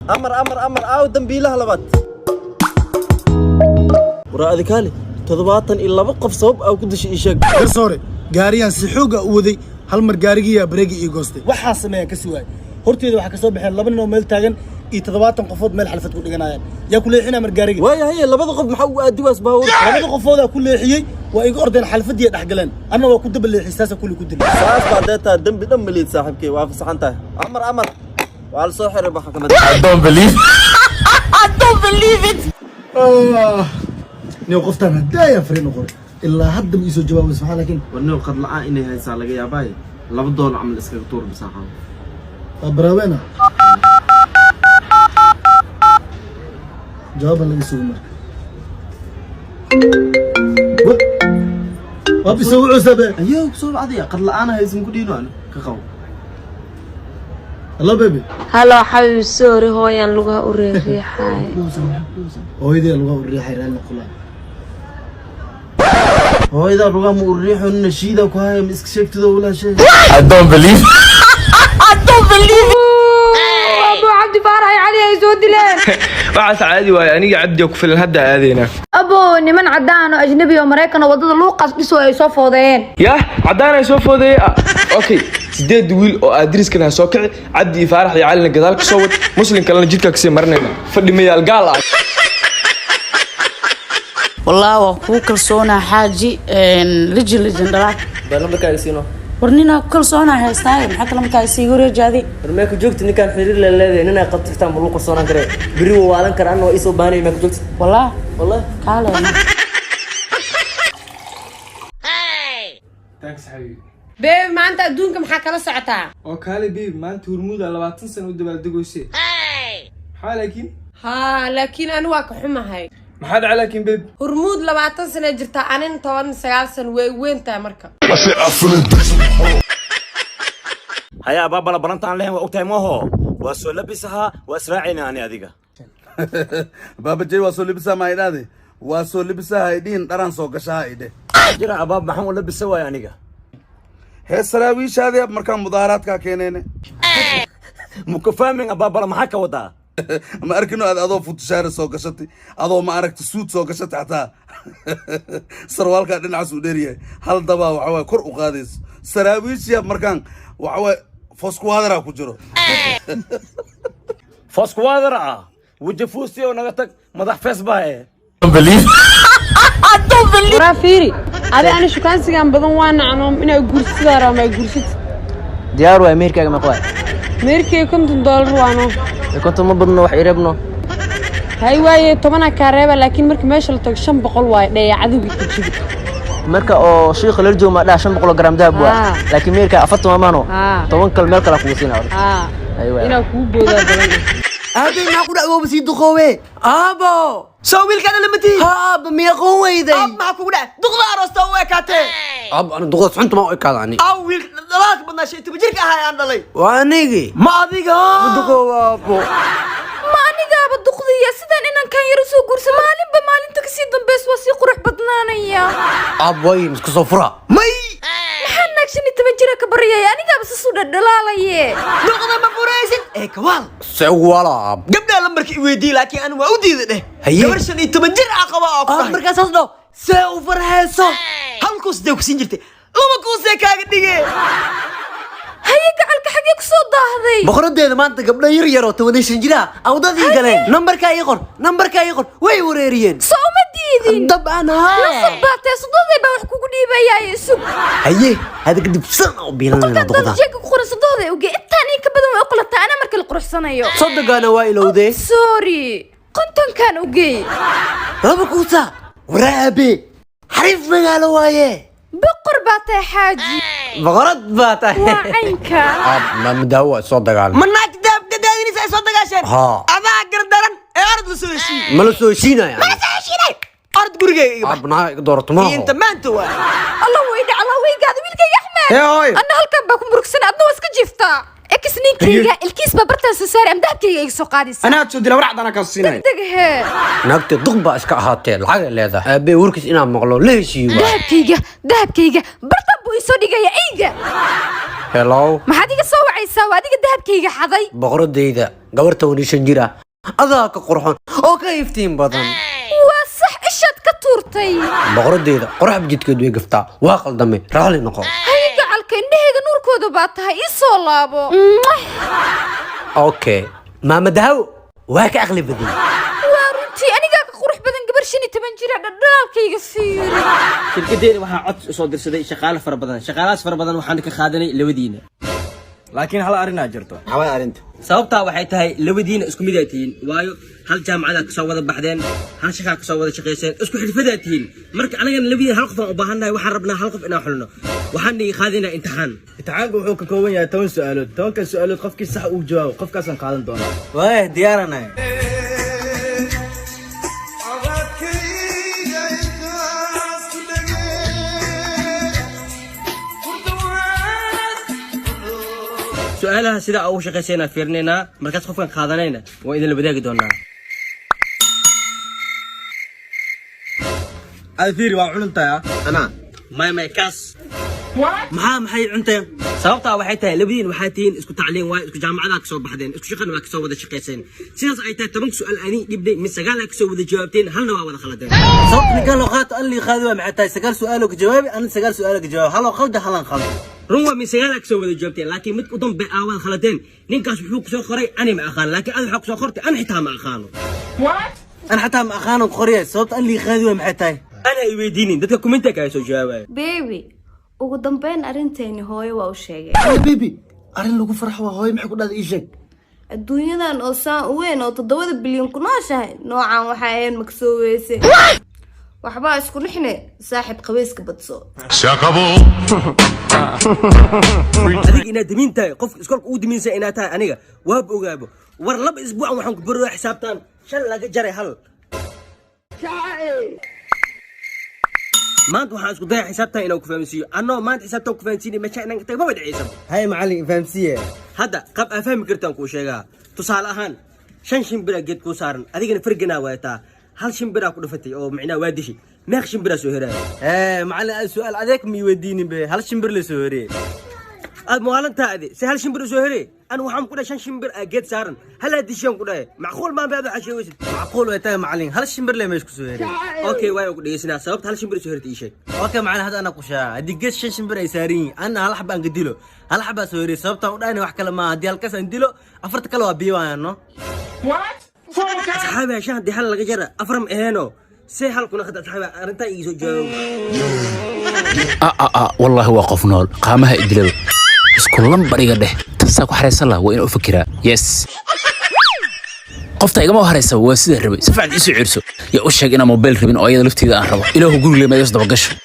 أمر أو دنبيلها لبات ورا ذكالي تضباطن إلا بقف صوب أو كدش إيشاق garsoore gaariyan si xoog ah u waday hal mar gaarigiya bareegi ii goostay waxa sameeyay ka suwaay horteeda waxa ka soo baxeen laba nin oo meel taagan iyo 70 qofood meel xalfad ku dhiganayaan yaa ku leexina mar gaarigi way hay labada qof maxaa u aadiwaas baawur labada qofood ku leexiyay waa iga ordeen xalfadii dhaxgaleen anna waa ku daba leexisaasa kulli ku dilay saas baadeta dambi dhamaliid saaxibkay waa fasaxan tahay amar waa la soo xiray waxa kamid I don't believe it niyo qoftan hadaaya fariin qor ilaa hadda ma isoo jawaab subxaan laakiin warnoo qad la'aan inay haysaa laga yaabay $2 amal iskaga tuur bisaaxan abraweena جواب اللي يسوي ما بيسوي عزبة ايوه بسوي عادي قد الان هيزم كدينو انا كقو الله بيبي هلا حبيبي سوري هويان لغة أوريحي هويدي لغة أوريحي رأينا قلنا هويدا لغة موريحي النشيدة وكهاي مسك شكت ذا ولا شيء I don't believe أبو عبد فارح علي يزود له waxaas caadi waay aniga cabdi ku filan hadda aadeyna أبو niman cadaan oo ajnabi oo Mareykan oo wadada luuqas dhiso ay soo foodeen yah cadaan ay soo foodey okay sideed wiil oo adriskana soo kici cabdi faarax iyo calina gadaal ka soo wad muslim kalena jidka ka sii marnayna fadhi mayaal gaal ah والله وكو كلسونا حاجي رجل جندرات بلا markaa isino ورنينا كلسونا هيستاي maxaa kala markaa isii wareejadi markaa ku joogti ninkan xiriir la leeyahay inay qabtaan bulu qorsoonaan kare biri waalan karaan oo isoo baanay ma ku joogti والله kaale thanks habibi beeb maanta adduunka maxaa kala socotaa oo kaale beeb maanta hurmuda 20 sano u dabaaldegayse laakiin laakiin anu waa ka xumahay maxaa dhacay laakiin beeb hurmud 20 sano jirta anin 19 sano way weyntaa marka هيا بابا لا برنتان لهم وقتها موهو واسو لبسها واسراعينا اني اديقه بابا جاي واسو لبسها ما يدادي واسو لبسها هيدين دران سو غشا هيده جرا باب محمود لبس سوا انيغا هي سراويش هذه مركان مظاهرات كا كينين مكفامين بابا ما حكا ودا ما اركنو ادو فوتشار سو غشتي ادو ما اركت سوت سو غشتي حتى سروالكا دينعس u dheeriyahay hal daba waxa way kor u qaadays saraawis ya markan waxa way fosquadra ku jiro فاسكوادرا وجفوسي ونغتك مدح فيس باي ورافيري هذا أنا شو كان سجن بدون وانا عنهم إنه يقرص دارا ما يقرصت diyaar waa ameerikaaga ma qabaa ميركي كنت $1 وانا كنت ما بدنا wax ireebno هاي واي طبعا كاريبا لكن مركي ماشي لطق 500 واي ده عدوي كتجيب marka oo sheekh larjo ma dhaa 500 gram dahab waa laakiin meerka afarta ma maano 10 kal meel kala ku siinaa ايوه انا كو بودا بدن ابي ما ku dhaco basi duqowe abo soo wiilkana lamati اب ma yaqoon weyday اب ma ku dhac duqda arosta oo ekate اب انا ضغط xunta ma u ekaadani aw wiil dalaak badna shay tibjirka ahay aan dhalay waa anigi ma adiga duqowa abo ما aniga ba duqdiya sidan inaan kan yar soo guursa maalinba maalinta ka sii dambeys waa sii qurux badnaanaya اب way isku soo fura may maxaan naagshani tabajira ka bariyay aniga ba soo dhalaalaye duqda ma furaysid ee kawaal sawala ab gabdha lambarkii weydii laakiin aan waa u diiday gabar 15 jir ah qaba oo markaas asdo see u farxayso halkuus deeq siin jirtay laba kuusee kaaga dhigay هيا قعلك حقك soo daahday boqoradeeda maanta gabdha yar yar oo 15 jira awdadii galeen numberka ay qor way wareeriyeen soo ma diidin dabaan ha sabbaatay sadooday baa wax kugu dhiibayay sug haye hada kadib san oo biilanayna doqda jeeg ku qoran sadooday uga intaan in ka badan way qolata ana markii la quruxsanayo sadaqana waa ilowday sorry qontan kan ugay laba kuusa waraabe xariif magaalo waaye بقر باتي حاجي بقرت باتي وعينك ما مداوى soo dagaal منك داب قدادين سي soo dagaasheen aba gardaran ee ard la soo heshiin ma la soo heshiinaya ma soo heshiinay ard gurigeyga abnaa doortuma inta maanta waa الله ويدي الله ويقاد wiilka yaxmed ana halkan ba ku murugsan adoo iska jifta اكسنينكيga ilkiis ba bartan saar am dahabkayga iga soo qaadis ana soo dila waracdana ka siinay deghe naagta duqba iska ahaatee lacag leedahay aabe warkiis inaan maqlo la heshiiyo dahabkayga bartan buu iisoo dhigaya eyga hello maxaad iga soo wacaysaa waa adiga dahabkayga xaday boqoradayda gabarta 15 jir ah adaa ka qurxoon oo ka iftiin badan waa sax ishaad ka tuurtay boqoradayda qurux jidkeed way gaftaa waa qaldamay raali noqo hay gacalka indhahayga nuurkooda baa tahay ii soo laabo okay maama dahaw waa ka aqli badan waa runtii anigaa ka qurux badan gabar 15 jir ah dhadhalkayga fiiri shirkadeena waxaa cod soo dirsaday shaqaale fara badan shaqaalahaas fara badan waxaan ka qaadanay labadiina laakiin hal arrinaa jirto maxaa arrinta sababtaa waxay tahay labadiina isku mid ay tihiin waayo hal jaamacada ka soo wada baxdeen hal shaqaa ka soo wada shaqeyseen isku xirfadaa tihiin marka anagana labadiina hal qof aan u baahannahay waxaan rabnaa hal qof inaan xulno waxaan dhihi qaadinaa imtixaan imtixaanku wuxuu ka kooban yahay 10 su'aalood 10 su'aalood qofkii sax uu jawaabo qofkaasaan qaadan doonaa waay diyaaranahay su'aalaha sida ugu shaqeysayna fiirnayna markaas qofkan qaadanayna waa idin la wadaagi doonaa fiiri waa cununtahay ana may kaas maxay cunteen sababtaa waxay tahay labadiin waxaa tihiin isku tacliin waay isku jaamacadaha ka soo baxdeen isku shaqana waa ka soo wada shaqeyseen sidaas ay tahay 10 su'aal adin dhibday min 9 ka soo wada jawaabteen halna waa wada khaladeen sababta ninka loo qaato an li qaadi waa maxay tahay 9 su'aal oo ka jawaabi an 9 su'aal ka jawaab hal qalad halan qalad run waa min 9 ka soo wada jawaabteen laakiin mid u dambe aa wada khaladeen ninkaas wuxuu ku soo qoray ani ma aqaan laakiin aad waxa ku soo qortay an xitaa ma aqaano an xitaa ma aqaano qoriyay sababta an li qaadi waa maxay tahay ana ay weydiinin dadka comment ka soo jawaabay baby ugu dambeyn arrinteeni hooyo waa u sheegay baby arrin lagu farxo waa hooyo maxay ku dhahday ii sheeg adduunyadan oo saan u weyn oo 7 bilyan ku nooshahay noocan waxay ahayn maksoo weyse waxbaa isku dhixne saaxib qabeyska badso adiga inaad dimin tahay qofka iskoolka uu diminsa inaad tahay aniga waab ogaabo war laba isbuuc waxaan ku baro xisaabtan shan laga jaray hal maanta waxaan isku dayaa xisaabtan inaan ku fahamsiiyo annoo maanta xisaabtan ku fahamsiinay meesha inaan ka tago ma wadciisan hay macallin fahamsiye hadda qab aan fahmi kartaan kuu sheegaa tusaale ahaan 5 shimbira geed kuu saaran adigana farganaa waayataa hal shimbira ku dhufatay oo macnaa waa dishi meeq shimbira soo heray macallin su'aal adeeg mi weydiinin be hal shimbir la soo heray aad maalinta adi si hal shimbir soo heray أنا وحام كده شن شمبر أجد سارن هلا ديشان كده معقول ما بهذا حشي ويسد معقول ويتاي معلين هل الشمبر ليه مش كسوهري أوكي واي أقول يسنا سببت هل شمبر سوهرت إيشك أوكي معنا هذا أنا قشة أدي قش شن شمبر يسارين أنا هلا حب أنقديله هلا حب سوهري سببت أنا وحكي لما أدي هالكاس أنديله أفرت كله أبيه أنا صحابي عشان دي حل الجرة أفرم إهانو سي حل كنا خدت صحابي أنت يسوي جو والله واقف نول قامها إدلو بس كلهم بريقة ده تنساكو حريص الله وين أفكرها يس قفتا إيقا ما حريصة واسيدة الربي سفعد إيسو عرسو يا أشياء إنا موبيل ربين أو أيضا لفتي إذا أنربا إلهو قولوا لي ما يصدب قشو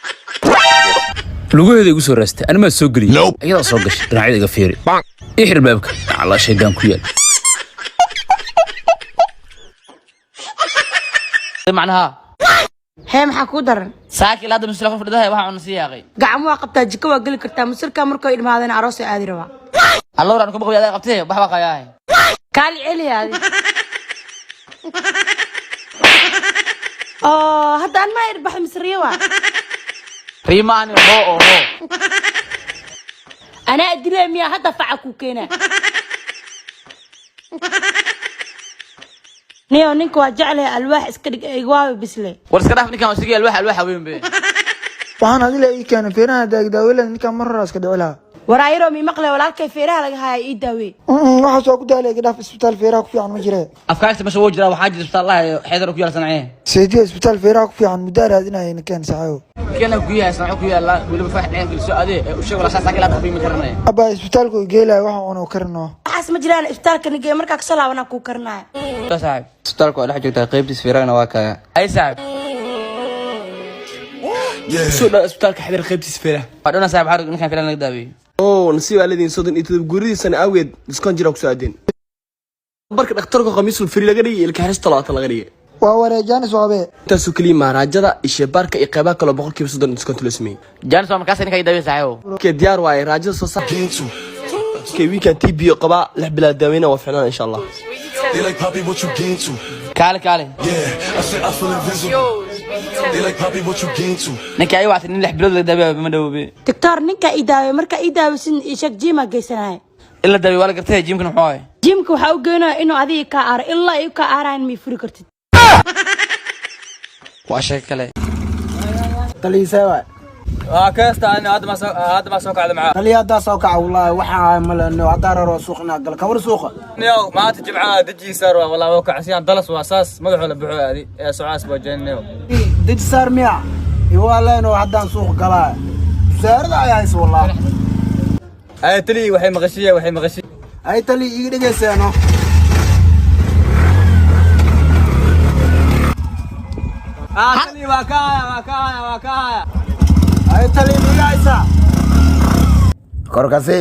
لقوه هذا يقول سورستي أنا ما سوقلي أيضا صوق قش دراعي قفيري إحر بابك على شيطان كويال معناها هي maxaa ku daran saaki la hadda musla qof dhadahay waxa uu nasiyaaqay gacmo qabtaa jiko waa gali kartaa musirka markay ilmaadeen aroos aadi raba الله رانكم بقوا يا قبتي بحبا قياهي قال علي هذه هذا أنا ما يربح مصرية ريماني هو أنا أدري ميا هذا فعكو كنا نيو نينكو جعله الواح اسكدق ايغواوي بسله ورسكداف نيكان اسكي الواح وين بي waxaan adila ii keenay feeraha daagdaawilada ninka mar iska dawlaha waraayro mi maqlay walaalkay feeraha laga haay ii daaway waxa soo ku daalay gadaaf isbitaal feeraha ku fiican ma jiree afkaasta ma soo jira waxa jira isbitaal Allah xeedar ku yaal sanacee seedii isbitaal feeraha ku fiican mudaar aadinay ninkan saxayo كنا كويا سمعوا كويا لا ولا بفرح عين كل سؤال هذا وشغل ولا ساعة كلا تخبي مكرنا أبا إسبتالكو جيلا واحد أنا وكرنا حاس مجران إسبتالك نجي مركا كسلا وأنا كوكرنا لا صاحب إسبتالكو على حاجة تقريب تسفيرنا واقع أي صاحب شو ده إسبتالك حبير خيب تسفيره أنا صاحب حرق نحن فينا نقدابي أوه نسيب الذين صدق يتذكرون سنة أويد نسكن جرا كسادين بركة اختارك خميس الفري لغري الكهرس طلعت لغري وورا جانس وابي تاسو كلمة راجدا إشبارك إقابة كلا بقول كيف صدق نسكن تلسمي جانس وما كاسني كاي دبي صحيح كديار واي راجدا صح كي ويكند تي بي قبا لح بلا داوينا وفعلا إن شاء الله كالي ninka ay wactay nin 6 bilood la daaway ma dhawbe دكتور نينكا إيداوي مركا إيداوي سن إيشك جيما جيسناي illa daaway wala gartay jimkan muxuu ahay جيمك waxaa u geynaa inuu adiga ka aar ilaa ay ka aaraan mi furi kartid waa shay kale taliisawa كاست انا هذا ما سوق على معاه taliya haddaa soo kaca wallaahi waxaa malano haddaa raro suuqna gal ka war suuqa نيو ما تجي معاه دجي سار والله وقع سيان دلس واساس مدحو لبخو هذه يا سعاس بوجين نيو dij saar miya iwaaleenoo haddaan suuq galaa wasaarada ayaa hays wallaahi اي تلي وحي مغشيه ay tali iga dhegayseeno تلي واكايا ay tali migaysa korkasi